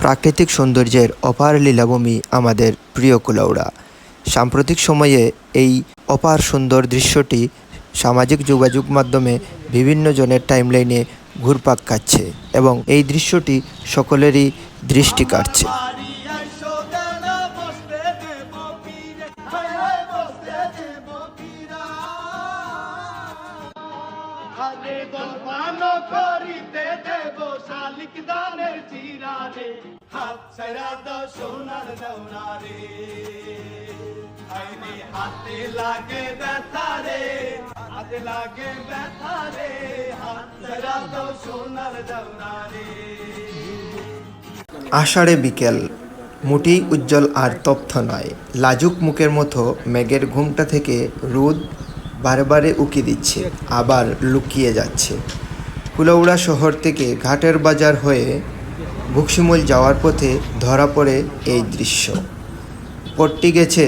প্রাকৃতিক সৌন্দর্যের অপার লীলাভূমি আমাদের প্রিয় কুলাউড়া। সাম্প্রতিক সময়ে এই অপার সুন্দর দৃশ্যটি সামাজিক যোগাযোগ মাধ্যমে বিভিন্ন জনের টাইমলাইনে ঘুরপাক খাচ্ছে এবং এই দৃশ্যটি সকলেরই দৃষ্টি কাড়ছে। আষাঢ়ে বিকেল মোটেই উজ্জ্বল আর তপ্ত নয়। লাজুক মুখের মতো মেঘের ঘুমটা থেকে রোদ বারে বারে উকি দিচ্ছে, আবার লুকিয়ে যাচ্ছে। কুলাউড়া শহর থেকে ঘাটের বাজার হয়ে বক্সিমূল যাওয়ার পথে ধরা পড়ে এই দৃশ্য। পথটি গেছে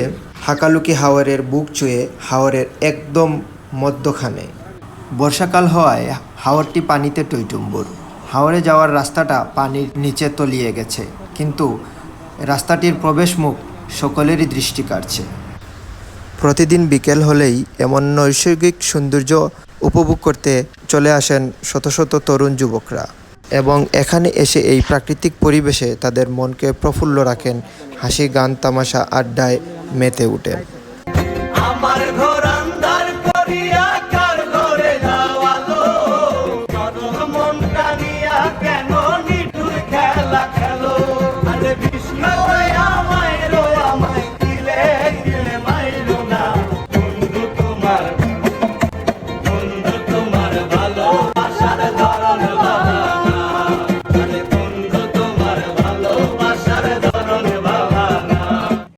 হাকালুকি হাওরের বুক চুয়ে হাওরের একদম মধ্যখানে। বর্ষাকাল হওয়ায় হাওরটি পানিতে টইটুম্বুর। হাওরে যাওয়ার রাস্তাটা পানির নিচে তলিয়ে গেছে, কিন্তু রাস্তাটির প্রবেশমুখ সকলেরই দৃষ্টি কাড়ছে। প্রতিদিন বিকেল হলেই এমন নৈসর্গিক সৌন্দর্য উপভোগ করতে চলে আসেন শত শত তরুণ যুবকরা এবং এখানে এসে এই প্রাকৃতিক পরিবেশে তাদের মনকে প্রফুল্ল রাখেন, হাসি গান তামাশা আড্ডায় মেতে ওঠেন।